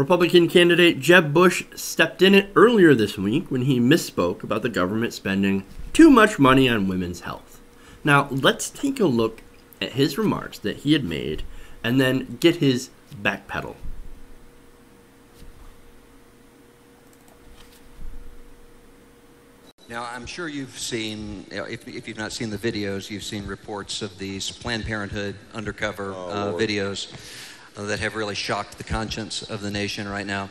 Republican candidate Jeb Bush stepped in it earlier this week when he misspoke about the government spending too much money on women's health. Now, let's take a look at his remarks that he had made and then get his backpedal. Now, I'm sure you've seen, if you've not seen the videos, you've seen reports of these Planned Parenthood undercover videos that have really shocked the conscience of the nation right now.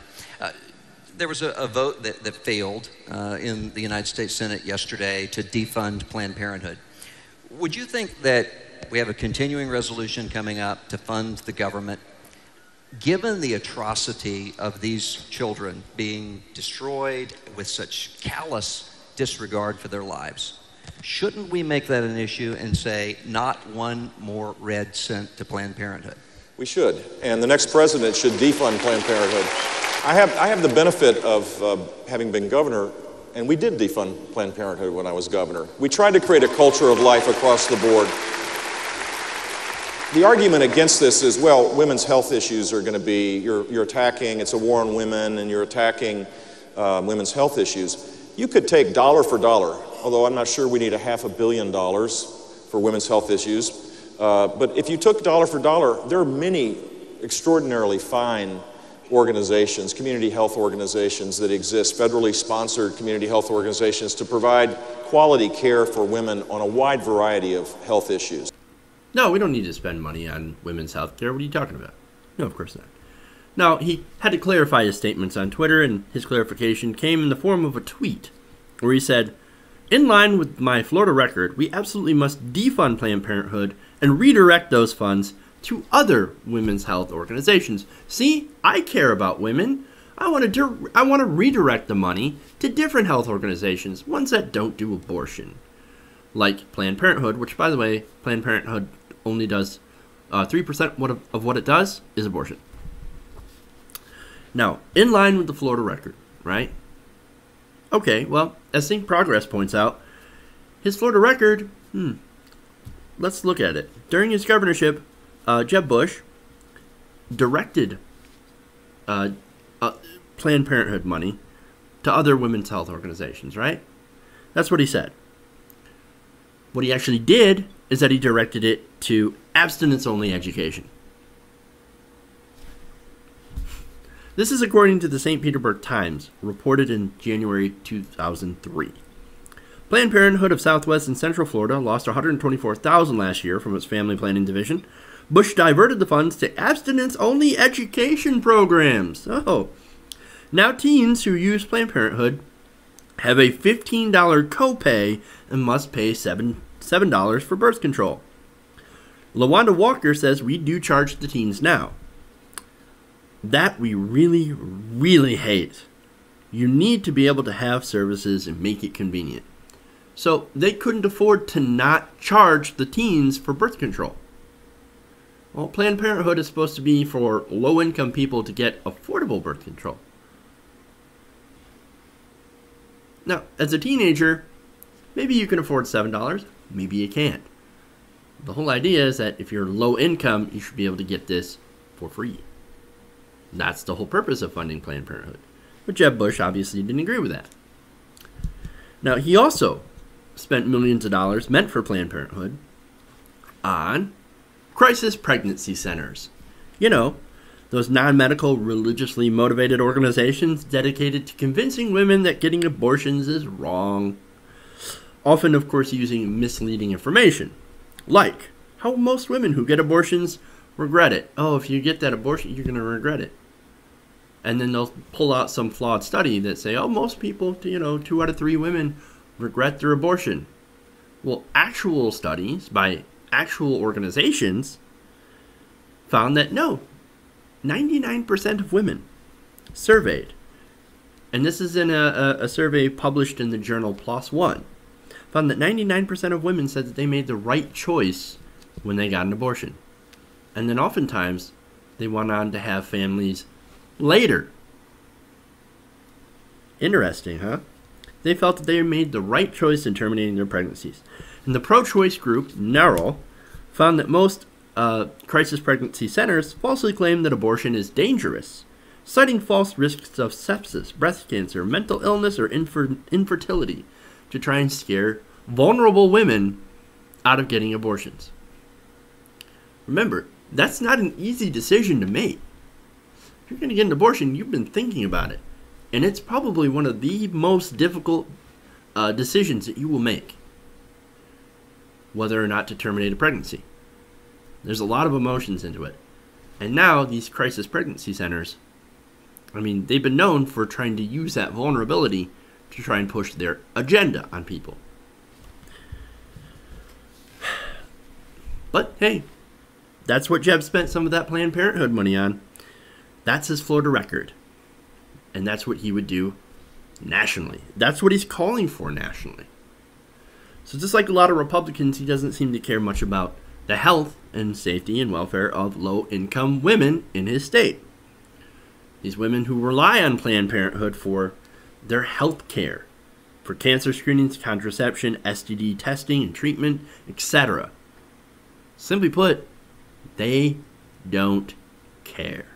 There was a vote that failed in the United States Senate yesterday to defund Planned Parenthood. Would you think that we have a continuing resolution coming up to fund the government, given the atrocity of these children being destroyed with such callous disregard for their lives? Shouldn't we make that an issue and say not one more red cent to Planned Parenthood? We should, and the next president should defund Planned Parenthood. I have the benefit of having been governor, and we did defund Planned Parenthood when I was governor. We tried to create a culture of life across the board. The argument against this is, well, women's health issues are going to be, you're attacking, it's a war on women, and you're attacking women's health issues. You could take dollar for dollar, although I'm not sure we need $500 million for women's health issues. But if you took dollar for dollar, there are many extraordinarily fine organizations, community health organizations that exist, federally sponsored community health organizations to provide quality care for women on a wide variety of health issues. No, we don't need to spend money on women's health care. What are you talking about? No, of course not. Now, he had to clarify his statements on Twitter, and his clarification came in the form of a tweet where he said, "In line with my Florida record, we absolutely must defund Planned Parenthood and redirect those funds to other women's health organizations. See, I care about women. I want to redirect the money to different health organizations, ones that don't do abortion, like Planned Parenthood," which, by the way, Planned Parenthood only does 3% of what it does is abortion. Now, in line with the Florida record, right? Okay, well, as Think Progress points out, his Florida record, let's look at it. During his governorship, Jeb Bush directed Planned Parenthood money to other women's health organizations, right? That's what he said. What he actually did is that he directed it to abstinence-only education. This is according to the St. Petersburg Times, reported in January 2003. Planned Parenthood of Southwest and Central Florida lost $124,000 last year from its family planning division. Bush diverted the funds to abstinence-only education programs. Oh. Now teens who use Planned Parenthood have a $15 copay and must pay $7 for birth control. LaWanda Walker says we do charge the teens now. That we really, really hate. You need to be able to have services and make it convenient. So they couldn't afford to not charge the teens for birth control. Well, Planned Parenthood is supposed to be for low-income people to get affordable birth control. Now, as a teenager, maybe you can afford $7, maybe you can't. The whole idea is that if you're low income, you should be able to get this for free. That's the whole purpose of funding Planned Parenthood. But Jeb Bush obviously didn't agree with that. Now, he also spent millions of dollars meant for Planned Parenthood on crisis pregnancy centers. You know, those non-medical, religiously motivated organizations dedicated to convincing women that getting abortions is wrong. Often, of course, using misleading information. Like how most women who get abortions regret it. Oh, if you get that abortion, you're going to regret it. And then they'll pull out some flawed study that say, oh, most people, 2 out of 3 women regret their abortion. Well, actual studies by actual organizations found that no, 99% of women surveyed, and this is in a survey published in the journal PLOS ONE, found that 99% of women said that they made the right choice when they got an abortion. And then oftentimes, they went on to have families later. Interesting, huh? They felt that they made the right choice in terminating their pregnancies. And the pro-choice group, NARAL, found that most crisis pregnancy centers falsely claim that abortion is dangerous citing false risks of sepsis, breast cancer, mental illness, or infertility to try and scare vulnerable women out of getting abortions. Remember, that's not an easy decision to make. If you're going to get an abortion, you've been thinking about it. And it's probably one of the most difficult decisions that you will make, whether or not to terminate a pregnancy. There's a lot of emotions into it. And now these crisis pregnancy centers, I mean, they've been known for trying to use that vulnerability to try and push their agenda on people. But hey, that's what Jeb spent some of that Planned Parenthood money on. That's his Florida record. And that's what he would do nationally. That's what he's calling for nationally. So just like a lot of Republicans, he doesn't seem to care much about the health and safety and welfare of low-income women in his state. These women who rely on Planned Parenthood for their health care, for cancer screenings, contraception, STD testing and treatment, etc. Simply put, they don't care.